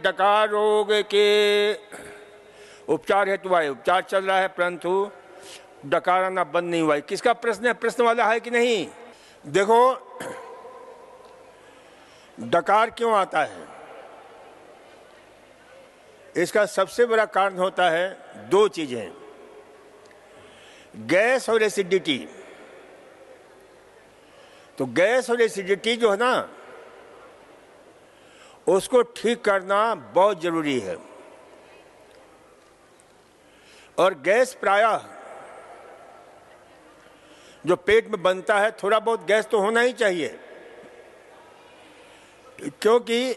डकार रोग के उपचार हेतु आए। उपचार चल रहा है परंतु डकार आना बंद नहीं हुआ है। किसका प्रश्न है? प्रश्न वाला है कि नहीं? देखो, डकार क्यों आता है? इसका सबसे बड़ा कारण होता है दो चीजें, गैस और एसिडिटी। तो गैस और एसिडिटी जो है ना, उसको ठीक करना बहुत जरूरी है। और गैस प्रायः जो पेट में बनता है, थोड़ा बहुत गैस तो होना ही चाहिए, क्योंकि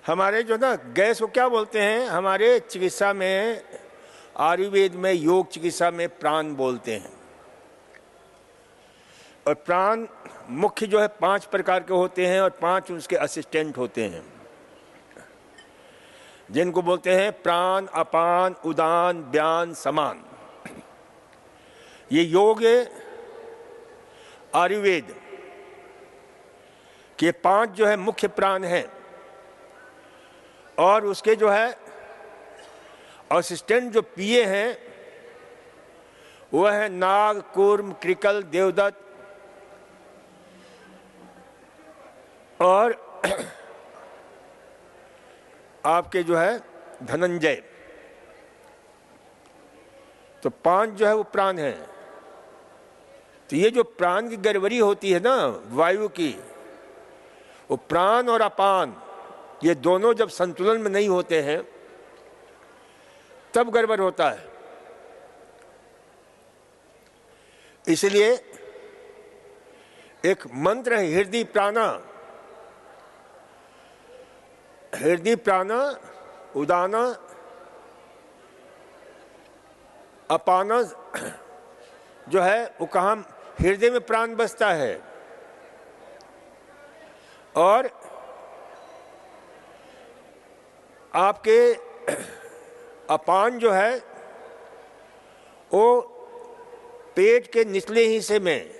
हमारे जो ना गैस को क्या बोलते हैं, हमारे चिकित्सा में, आयुर्वेद में, योग चिकित्सा में प्राण बोलते हैं। और प्राण मुख्य जो है 5 प्रकार के होते हैं और 5 उसके असिस्टेंट होते हैं, जिनको बोलते हैं प्राण, अपान, उदान, व्यान, समान। ये योग आयुर्वेद के 5 जो है मुख्य प्राण हैं, और उसके जो है असिस्टेंट जो पिए हैं वह है नाग, कूर्म, कृकल, देवदत्त और आपके जो है धनंजय। तो 5 जो है वो प्राण हैं। तो ये जो प्राण की गड़बड़ी होती है ना वायु की, वो प्राण और अपान ये दोनों जब संतुलन में नहीं होते हैं तब गड़बड़ होता है। इसलिए एक मंत्र है हृदय प्राणा, हृदय प्राणा, उदाना, अपाना जो है वो कहाँ, हृदय में प्राण बसता है। और आपके अपान जो है वो पेट के निचले हिस्से में,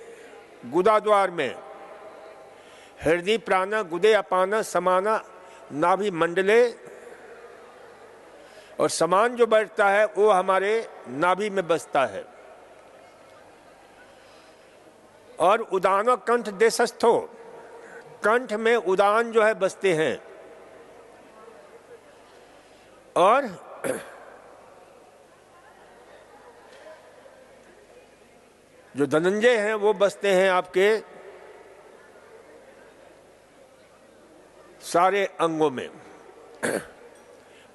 गुदाद्वार में, हृदय प्राण गुदे अपान समाना नाभि मंडले, और समान जो बैठता है वो हमारे नाभि में बसता है। और उदानो कंठ देशस्थो, कंठ में उदान जो है बसते हैं। और जो धनंजय हैं वो बसते हैं आपके सारे अंगों में,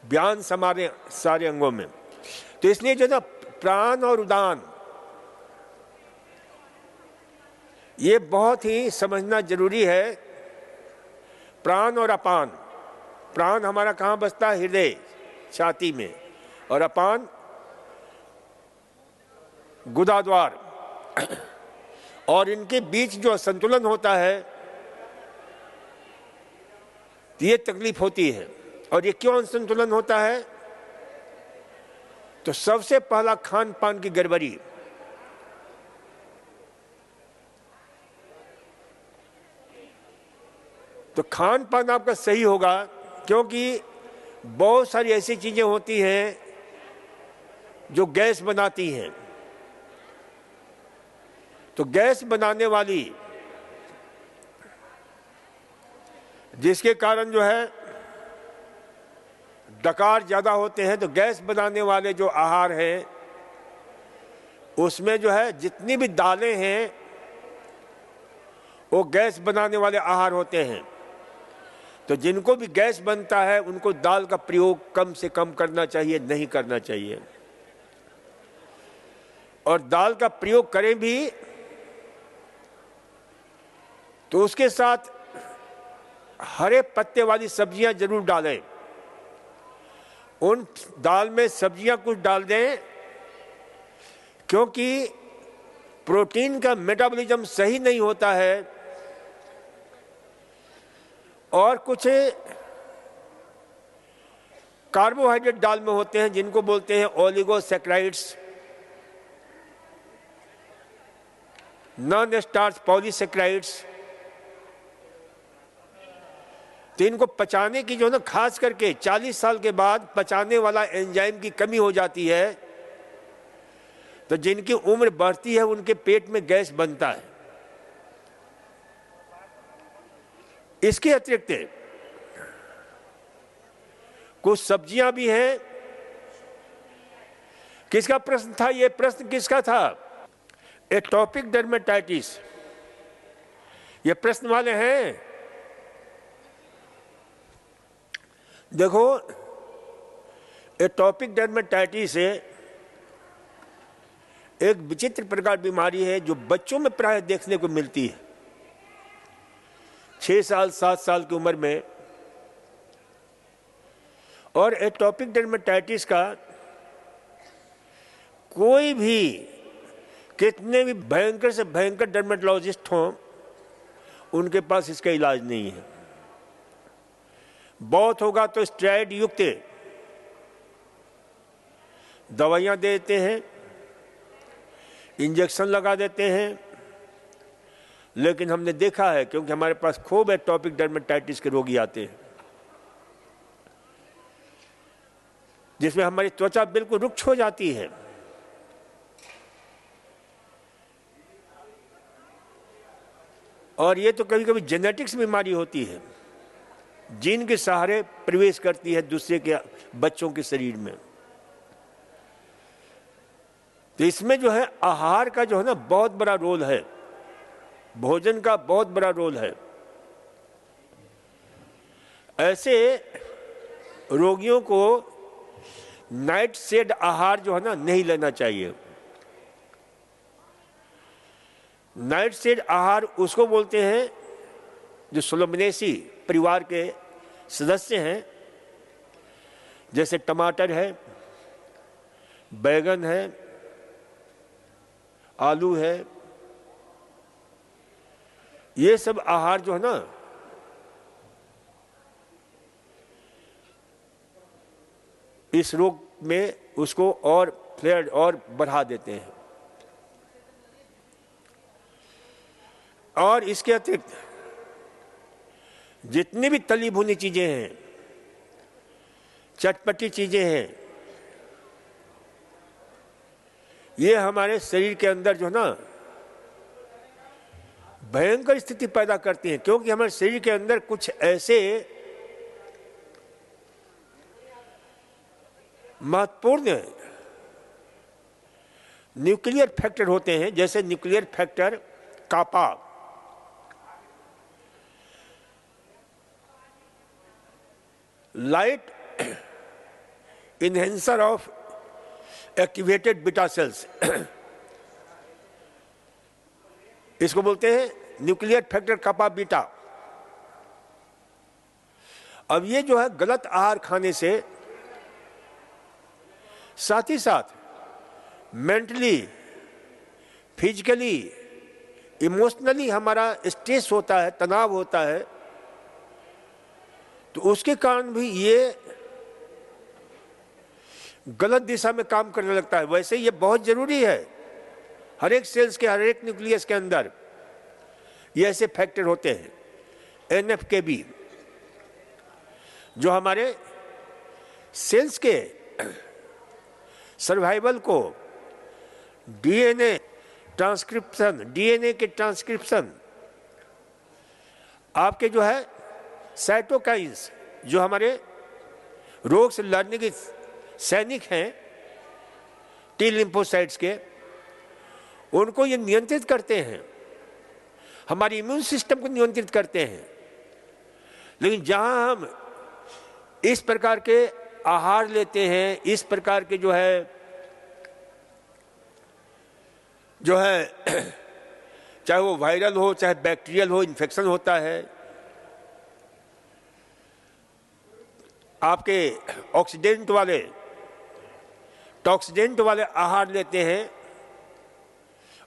व्यान समारे सारे अंगों में। तो इसलिए जो ना प्राण और उदान ये बहुत ही समझना जरूरी है। प्राण और अपान, प्राण हमारा कहाँ बसता है? हृदय, छाती में, और अपान गुदाद्वार। और इनके बीच जो संतुलन होता है तो ये तकलीफ होती है। और ये क्यों असंतुलन होता है? तो सबसे पहला खान पान की गड़बड़ी। तो खान पान आपका सही होगा, क्योंकि बहुत सारी ऐसी चीजें होती हैं जो गैस बनाती हैं। तो गैस बनाने वाली, जिसके कारण जो है डकार ज्यादा होते हैं, तो गैस बनाने वाले जो आहार हैं उसमें जो है जितनी भी दालें हैं वो गैस बनाने वाले आहार होते हैं। तो जिनको भी गैस बनता है उनको दाल का प्रयोग कम से कम करना चाहिए, नहीं करना चाहिए। और दाल का प्रयोग करें भी तो उसके साथ हरे पत्ते वाली सब्जियां जरूर डालें। उन दाल में सब्जियां कुछ डाल दें, क्योंकि प्रोटीन का मेटाबॉलिज्म सही नहीं होता है। और कुछ कार्बोहाइड्रेट दाल में होते हैं जिनको बोलते हैं ओलिगोसैकेराइड्स, नॉन स्टार्च पॉलीसैकेराइड्स। तो इनको पचाने की जो ना, खास करके 40 साल के बाद पचाने वाला एंजाइम की कमी हो जाती है, तो जिनकी उम्र बढ़ती है उनके पेट में गैस बनता है। इसके अतिरिक्त कुछ सब्जियां भी हैं। किसका प्रश्न था? यह प्रश्न किसका था? एटॉपिक डर्मेटाइटिस, ये प्रश्न वाले हैं। देखो, एटॉपिक डर्मेटाइटिस एक विचित्र प्रकार बीमारी है जो बच्चों में प्राय देखने को मिलती है। 6 साल 7 साल की उम्र में। और एटॉपिक डर्मेटाइटिस का कोई भी, कितने भी भयंकर से भयंकर डर्मेटोलॉजिस्ट हों, उनके पास इसका इलाज नहीं है। बहुत होगा तो स्टेरॉइड युक्त दवाइयां देते हैं, इंजेक्शन लगा देते हैं। लेकिन हमने देखा है, क्योंकि हमारे पास खूब एटॉपिक डर्मेटाइटिस के रोगी आते हैं जिसमें हमारी त्वचा बिल्कुल रुक्ष हो जाती है। और ये तो कभी कभी जेनेटिक्स बीमारी होती है, जीन के सहारे प्रवेश करती है दूसरे के बच्चों के शरीर में। तो इसमें जो है आहार का जो है ना बहुत बड़ा रोल है, भोजन का बहुत बड़ा रोल है। ऐसे रोगियों को नाइट शेड आहार जो है ना नहीं लेना चाहिए। नाइट शेड आहार उसको बोलते हैं जो सोलोमनेसी परिवार के सदस्य हैं, जैसे टमाटर है, बैगन है, आलू है। ये सब आहार जो है ना इस रोग में उसको और फ्लेयर और बढ़ा देते हैं। और इसके अतिरिक्त जितनी भी तली भुनी चीजें हैं, चटपटी चीजें हैं, ये हमारे शरीर के अंदर जो है ना भयंकर स्थिति पैदा करती हैं। क्योंकि हमारे शरीर के अंदर कुछ ऐसे महत्वपूर्ण न्यूक्लियर फैक्टर होते हैं, जैसे nuclear factor kappa, light enhancer of activated beta cells, इसको बोलते हैं न्यूक्लियर फैक्टर कापा बीटा। अब ये जो है गलत आहार खाने से साथ ही साथ मेंटली, फिजिकली, इमोशनली हमारा स्ट्रेस होता है, तनाव होता है। तो उसके कारण भी ये गलत दिशा में काम करने लगता है। वैसे ये बहुत जरूरी है, हर एक सेल्स के, हर एक न्यूक्लियस के अंदर ये ऐसे फैक्टर होते हैं NF-κB, जो हमारे सेल्स के सर्वाइवल को, डीएनए के ट्रांसक्रिप्शन, आपके जो है साइटोकाइंस, जो हमारे रोग से लड़ने के सैनिक हैं टी लिम्फोसाइट्स के, उनको ये नियंत्रित करते हैं, हमारी इम्यून सिस्टम को नियंत्रित करते हैं। लेकिन जहां हम इस प्रकार के आहार लेते हैं, इस प्रकार के जो है चाहे वो वायरल हो चाहे बैक्टीरियल हो, इन्फेक्शन होता है, आपके ऑक्सीडेंट वाले, टॉक्सीडेंट वाले आहार लेते हैं।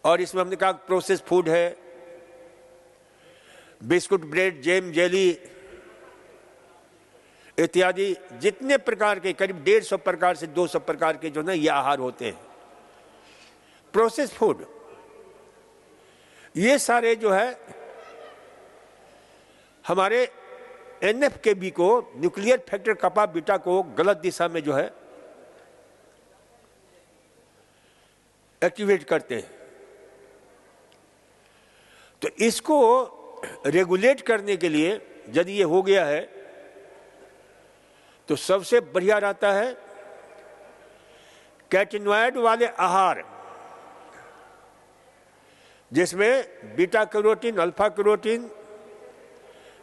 और इसमें हमने कहा प्रोसेस फूड है, बिस्कुट, ब्रेड, जैम, जेली इत्यादि जितने प्रकार के, करीब 150 प्रकार से 200 प्रकार के जो ना ये आहार होते हैं, प्रोसेस फूड, ये सारे जो है हमारे NF-κB को, न्यूक्लियर फैक्टर कपा बीटा को गलत दिशा में जो है एक्टिवेट करते हैं। तो इसको रेगुलेट करने के लिए यदि ये हो गया है तो सबसे बढ़िया रहता है कैटेनॉइड वाले आहार, जिसमें beta carotene, alpha carotene,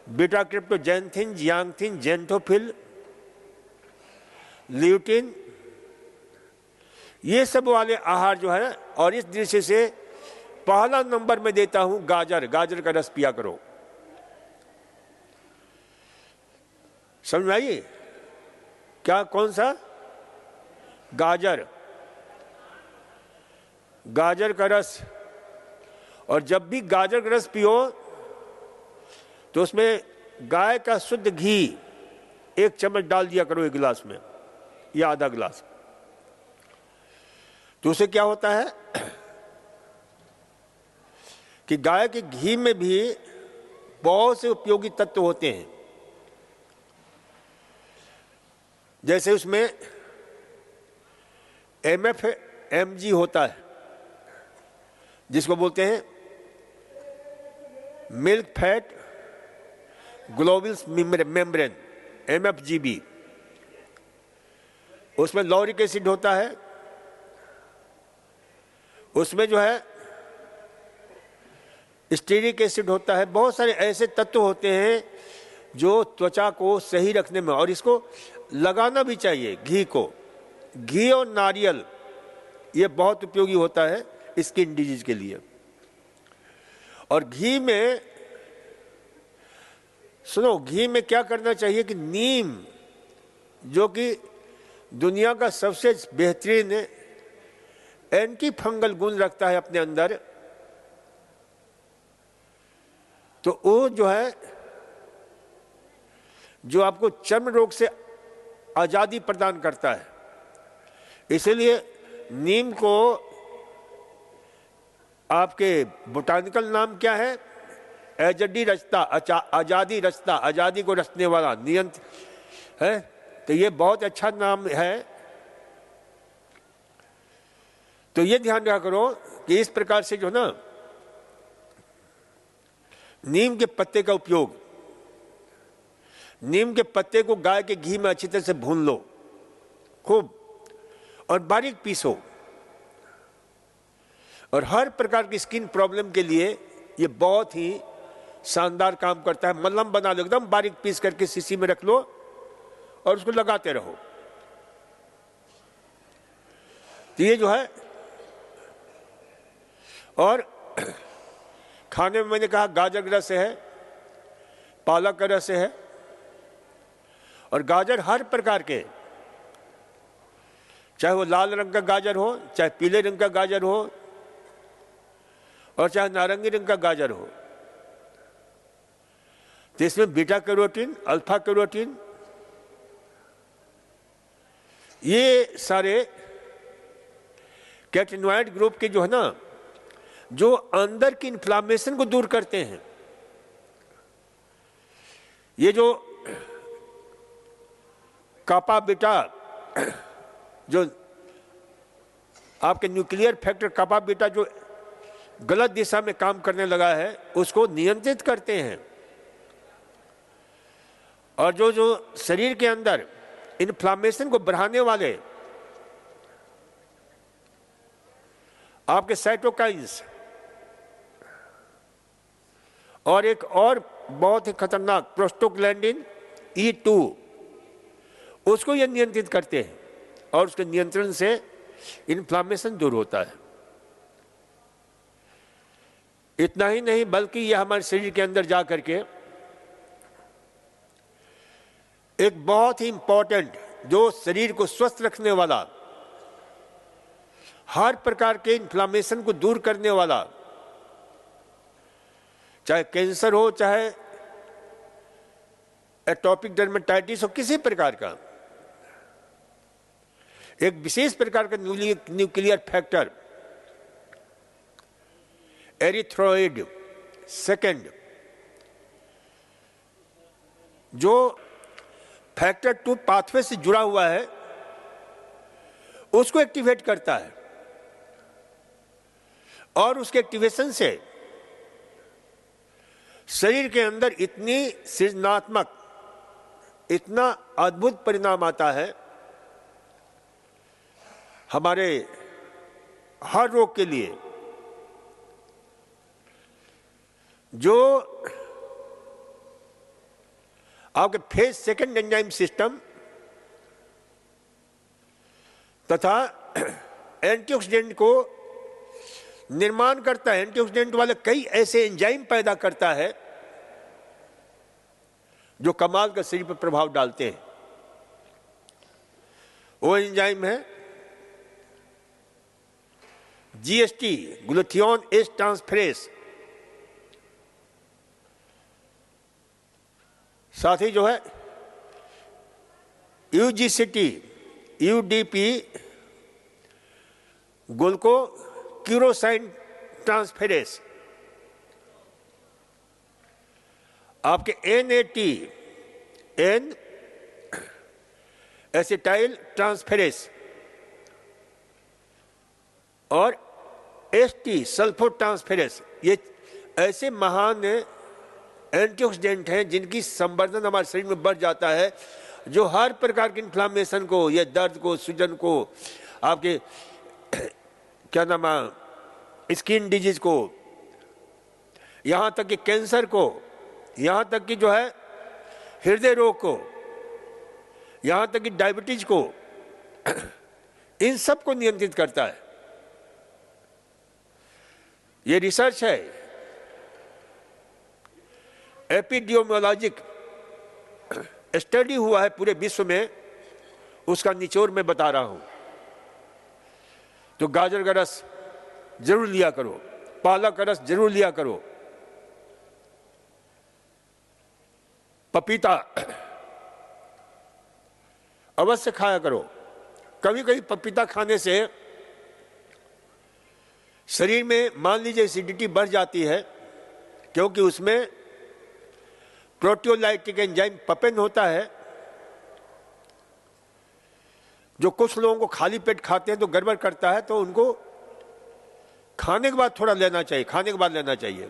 beta cryptoxanthin, zeaxanthin, xanthophyll, lutein, ये सब वाले आहार जो है। और इस दृष्टि से पहला नंबर में देता हूं गाजर। गाजर का रस पिया करो। समझ में आई? क्या, कौन सा? गाजर, गाजर का रस। और जब भी गाजर का रस पियो तो उसमें गाय का शुद्ध घी 1 चम्मच डाल दिया करो, 1 गिलास में या आधा गिलास। तो उससे क्या होता है कि गाय के घी में भी बहुत से उपयोगी तत्व होते हैं। जैसे उसमें MFMG होता है, जिसको बोलते हैं मिल्क फैट ग्लोबुलस मेम्ब्रेन, MFGB। उसमें लॉरिक एसिड होता है, उसमें जो है स्टीरिक एसिड होता है। बहुत सारे ऐसे तत्व होते हैं जो त्वचा को सही रखने में, और इसको लगाना भी चाहिए घी को। घी और नारियल ये बहुत उपयोगी होता है स्किन डिजीज के लिए। और घी में, सुनो, घी में क्या करना चाहिए कि नीम, जो कि दुनिया का सबसे बेहतरीन एंटी फंगल गुण रखता है अपने अंदर, तो वो जो है, जो आपको चर्म रोग से आजादी प्रदान करता है। इसलिए नीम को, आपके बोटानिकल नाम क्या है? एजडी रचता, आजादी रचता, आजादी को रचने वाला, नियंत्र है। तो ये बहुत अच्छा नाम है। तो ये ध्यान रखा करो कि इस प्रकार से जो ना नीम के पत्ते का उपयोग, नीम के पत्ते को गाय के घी में अच्छी तरह से भून लो खूब, और बारीक पीसो। और हर प्रकार की स्किन प्रॉब्लम के लिए ये बहुत ही शानदार काम करता है। मलहम बना लो, एकदम बारीक पीस करके शीशी में रख लो और उसको लगाते रहो। तो ये जो है, और खाने में मैंने कहा गाजर का रस है, पालक का रस है। और गाजर हर प्रकार के, चाहे वो लाल रंग का गाजर हो, चाहे पीले रंग का गाजर हो, और चाहे नारंगी रंग का गाजर हो, तो इसमें बीटा कैरोटीन, अल्फा कैरोटीन, ये सारे कैटेनॉइड ग्रुप के जो है ना, जो अंदर की इन्फ्लामेशन को दूर करते हैं। ये जो कापा बीटा, जो आपके न्यूक्लियर फैक्टर कापा बीटा जो गलत दिशा में काम करने लगा है, उसको नियंत्रित करते हैं। और जो जो शरीर के अंदर इन्फ्लामेशन को बढ़ाने वाले आपके साइटोकाइंस, और एक और बहुत ही खतरनाक प्रोस्टोग्लैंडिन E2, उसको ये नियंत्रित करते हैं। और उसके नियंत्रण से इन्फ्लामेशन दूर होता है। इतना ही नहीं, बल्कि यह हमारे शरीर के अंदर जा करके एक बहुत ही इंपॉर्टेंट, जो शरीर को स्वस्थ रखने वाला, हर प्रकार के इन्फ्लामेशन को दूर करने वाला, चाहे कैंसर हो, चाहे एटॉपिक डर्मेटाइटिस हो, किसी प्रकार का, एक विशेष प्रकार का न्यूक्लियर फैक्टर एरिथ्रोइड सेकेंड, जो फैक्टर 2 पाथवे से जुड़ा हुआ है उसको एक्टिवेट करता है, और उसके एक्टिवेशन से शरीर के अंदर इतनी सृजनात्मक, इतना अद्भुत परिणाम आता है हमारे हर रोग के लिए। जो आपके फेज सेकंड एंजाइम सिस्टम तथा एंटीऑक्सीडेंट को निर्माण करता है, एंटीऑक्सीडेंट वाले कई ऐसे एंजाइम पैदा करता है जो कमाल का शरीर पर प्रभाव डालते हैं। वो एंजाइम है जीएसटी, ग्लूथियोन एस ट्रांसफरेस। साथ ही जो है यूजीसीटी, यूडीपी, ग्लूको क्यूरोसाइन ट्रांसफेरेस, आपके एनएटी, एन एसिटाइल ट्रांसफेरेस, और एसटी सल्फो ट्रांसफेरेस। ये ऐसे महान एंटीऑक्सीडेंट हैं जिनकी संवर्धन हमारे शरीर में बढ़ जाता है, जो हर प्रकार के इन्फ्लामेशन को, या दर्द को, सूजन को, आपके क्या नाम है, स्किन डिजीज को, यहां तक कि कैंसर को, यहां तक कि जो है हृदय रोग को, यहां तक कि डायबिटीज को, इन सब को नियंत्रित करता है। ये रिसर्च है, एपिडेमियोलॉजिक स्टडी हुआ है पूरे विश्व में, उसका निचोड़ मैं बता रहा हूं। तो गाजर का रस जरूर लिया करो, पालक का रस जरूर लिया करो, पपीता अवश्य खाया करो। कभी कभी पपीता खाने से शरीर में मान लीजिए एसिडिटी बढ़ जाती है, क्योंकि उसमें प्रोटियोलाइटिक एंजाइम पपेन होता है, जो कुछ लोगों को खाली पेट खाते हैं तो गड़बड़ करता है, तो उनको खाने के बाद थोड़ा लेना चाहिए, खाने के बाद लेना चाहिए,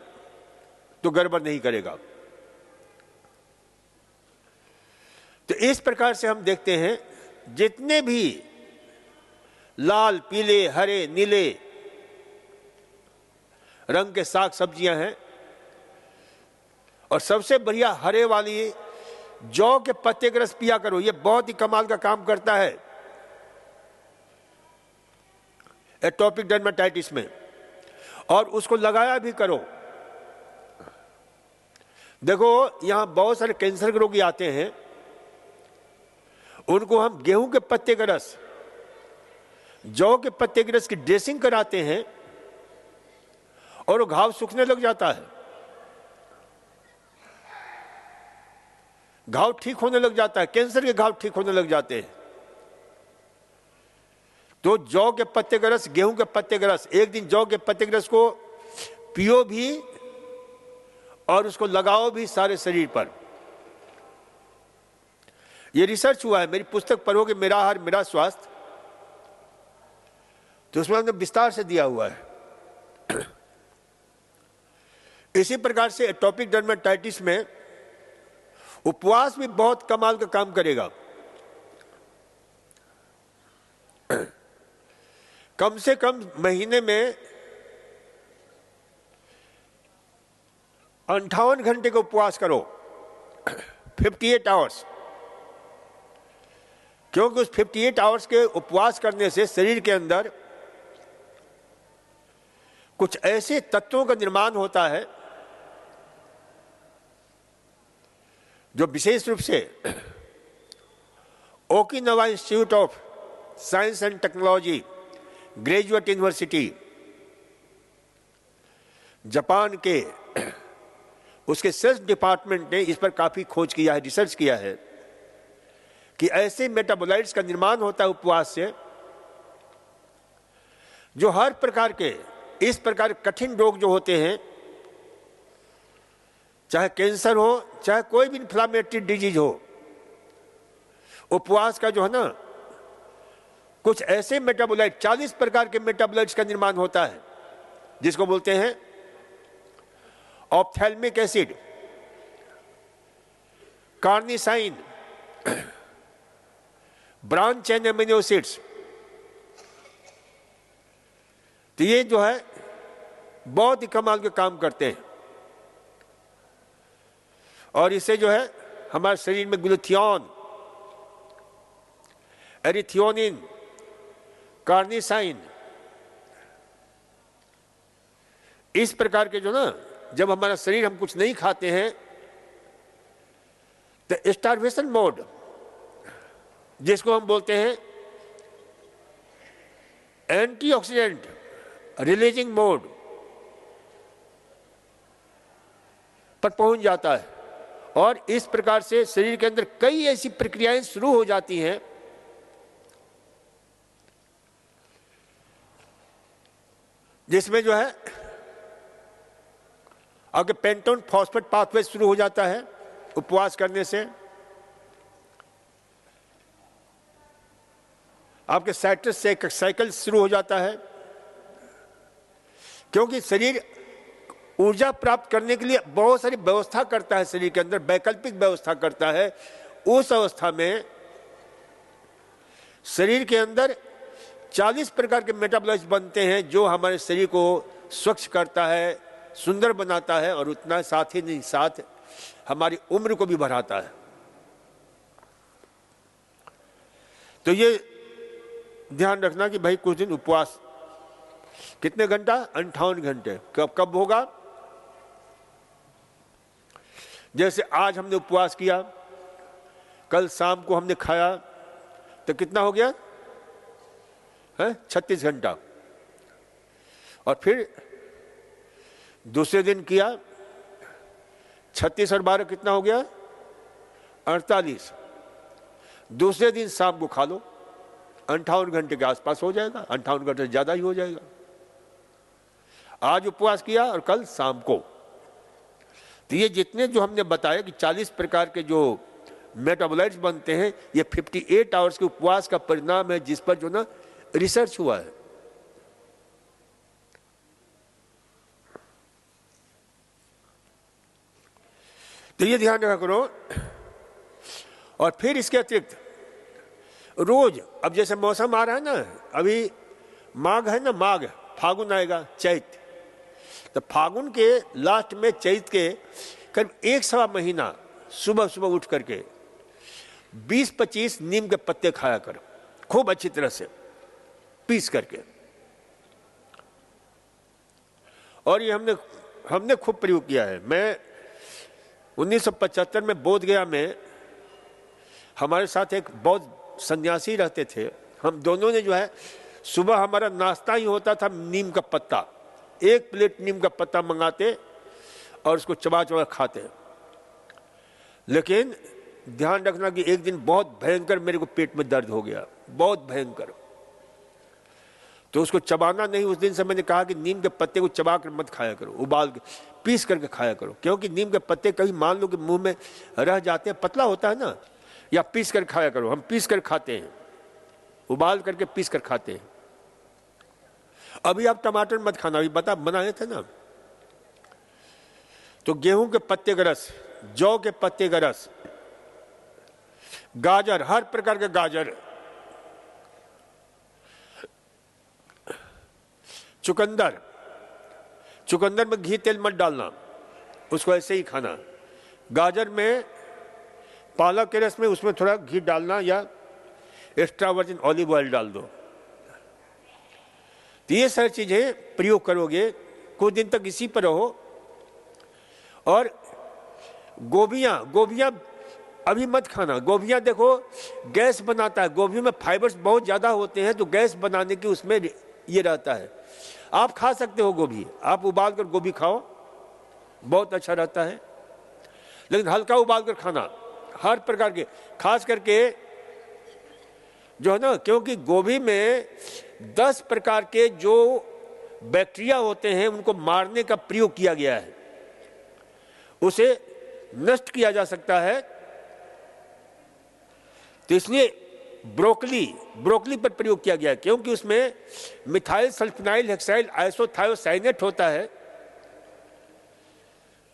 तो गड़बड़ नहीं करेगा। तो इस प्रकार से हम देखते हैं जितने भी लाल, पीले, हरे, नीले रंग के साग सब्जियां हैं, और सबसे बढ़िया हरे वाली जौ के पत्ते का रस पिया करो। ये बहुत ही कमाल का काम करता है एटोपिक डर्मेटाइटिस में, और उसको लगाया भी करो। देखो यहां बहुत सारे कैंसर के रोगी आते हैं, उनको हम गेहूं के पत्ते का रस, जौ के पत्ते के रस की ड्रेसिंग कराते हैं, और वो घाव सूखने लग जाता है, घाव ठीक होने लग जाता है, कैंसर के घाव ठीक होने लग जाते हैं। तो जौ के पत्ते का रस, गेहूं के पत्ते का रस, एक दिन जौ के पत्ते के रस को पियो भी और उसको लगाओ भी सारे शरीर पर। यह रिसर्च हुआ है, मेरी पुस्तक पढ़ोगे मेरा आहार मेरा स्वास्थ्य, तो उसमें हमने विस्तार से दिया हुआ है। इसी प्रकार से एटोपिक डर्मेटाइटिस में उपवास भी बहुत कमाल का काम करेगा। कम से कम महीने में 58 घंटे का उपवास करो, 58 आवर्स, क्योंकि उस 58 आवर्स के उपवास करने से शरीर के अंदर कुछ ऐसे तत्वों का निर्माण होता है जो विशेष रूप से Okinawa institute of science and technology, graduate university, Japan के उसके सेल्स डिपार्टमेंट ने इस पर काफी खोज किया है, रिसर्च किया है कि ऐसे मेटाबोलाइट्स का निर्माण होता है उपवास से, जो हर प्रकार के इस प्रकार कठिन रोग जो होते हैं चाहे कैंसर हो, चाहे कोई भी इन्फ्लामेटरी डिजीज हो, उपवास का जो है ना, कुछ ऐसे मेटाबोलाइट, 40 प्रकार के मेटाबोलाइट्स का निर्माण होता है, जिसको बोलते हैं ophthalmic acid, carnosine, branch chain amino acids. तो ये जो है बहुत ही कमाल के काम करते हैं, और इससे जो है हमारे शरीर में ग्लूथियन, एरिथियोनिन, कार्निसाइन, इस प्रकार के जो ना, जब हमारा शरीर, हम कुछ नहीं खाते हैं तो स्टारवेशन मोड, जिसको हम बोलते हैं एंटीऑक्सीडेंट रिलीजिंग मोड पर पहुंच जाता है, और इस प्रकार से शरीर के अंदर कई ऐसी प्रक्रियाएं शुरू हो जाती हैं जिसमें जो है आगे पेंटोन फॉस्फेट पाथवे शुरू हो जाता है उपवास करने से। आपके साइट्रस से साइकिल शुरू हो जाता है, क्योंकि शरीर ऊर्जा प्राप्त करने के लिए बहुत सारी व्यवस्था करता है, शरीर के अंदर वैकल्पिक व्यवस्था करता है। उस अवस्था में शरीर के अंदर 40 प्रकार के मेटाबॉलाइट्स बनते हैं, जो हमारे शरीर को स्वच्छ करता है, सुंदर बनाता है, और उतना साथ ही नहीं साथ हमारी उम्र को भी बढ़ाता है। तो ये ध्यान रखना कि भाई कुछ दिन उपवास, कितने घंटा? 58 घंटे। कब कब होगा? जैसे आज हमने उपवास किया, कल शाम को हमने खाया, तो कितना हो गया है? 36 घंटा। और फिर दूसरे दिन किया, 36 और 12 कितना हो गया? 48। दूसरे दिन शाम को खा लो, 58 घंटे के आसपास हो जाएगा, 58 घंटे से ज्यादा ही हो जाएगा। आज उपवास किया और कल शाम को। तो ये जितने जो हमने बताया कि 40 प्रकार के जो मेटाबोलाइट्स बनते हैं, ये 58 आवर्स के उपवास का परिणाम है, जिस पर जो ना रिसर्च हुआ है। तो ये ध्यान रखा करो। और फिर इसके अतिरिक्त रोज, अब जैसे मौसम आ रहा है ना, अभी माघ है ना, माघ, फागुन आएगा, चैत, तो फागुन के लास्ट में चैत के करीब 1 सवा महीना सुबह सुबह उठ करके 20-25 नीम के पत्ते खाया कर, खूब अच्छी तरह से पीस करके। और ये हमने खूब प्रयोग किया है। मैं 1975 में बोध गया में, हमारे साथ एक बौद्ध सन्यासी रहते थे। हम दोनों ने जो है, सुबह हमारा नाश्ता ही होता था नीम का पत्ता, 1 प्लेट नीम का पत्ता मंगाते और उसको चबा चबा खाते। लेकिन ध्यान रखना कि एक दिन बहुत भयंकर मेरे को पेट में दर्द हो गया, बहुत भयंकर। तो उसको चबाना नहीं, उस दिन से मैंने कहा कि नीम के पत्ते को चबा कर मत खाया करो, उबाल के पीस करके खाया करो। क्योंकि नीम के पत्ते कभी मान लो कि मुंह में रह जाते हैं, पतला होता है ना, या पीस कर खाया करो। हम पीस कर खाते हैं, उबाल करके पीस कर खाते हैं। अभी आप टमाटर मत खाना, अभी बनाए थे ना। तो गेहूं के पत्ते का रस, जौ के पत्ते का रस, गाजर, हर प्रकार के गाजर, चुकंदर, चुकंदर में घी तेल मत डालना, उसको ऐसे ही खाना। गाजर में, पालक के रस में उसमें थोड़ा घी डालना, या एक्स्ट्रा वर्जिन ऑलिव ऑयल डाल दो। तो ये सारी चीजें प्रयोग करोगे, कुछ दिन तक इसी पर रहो। और गोभियां अभी मत खाना। गोभियां देखो गैस बनाता है, गोभी में फाइबर्स बहुत ज्यादा होते हैं, तो गैस बनाने की उसमें ये रहता है। आप खा सकते हो गोभी, आप उबाल कर गोभी खाओ, बहुत अच्छा रहता है, लेकिन हल्का उबाल कर खाना, हर प्रकार के, खास करके जो है ना, क्योंकि गोभी में 10 प्रकार के जो बैक्टीरिया होते हैं, उनको मारने का प्रयोग किया गया है। उसे नष्ट किया जा सकता है। तो इसलिए ब्रोकली पर प्रयोग किया गया, क्योंकि उसमें मिथाइल सल्फोनाइल हेक्साइल आइसोथायोसाइनेट होता है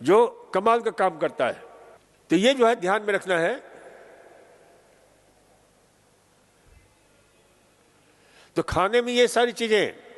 जो कमाल का काम करता है। तो ये जो है ध्यान में रखना है। तो खाने में ये सारी चीजें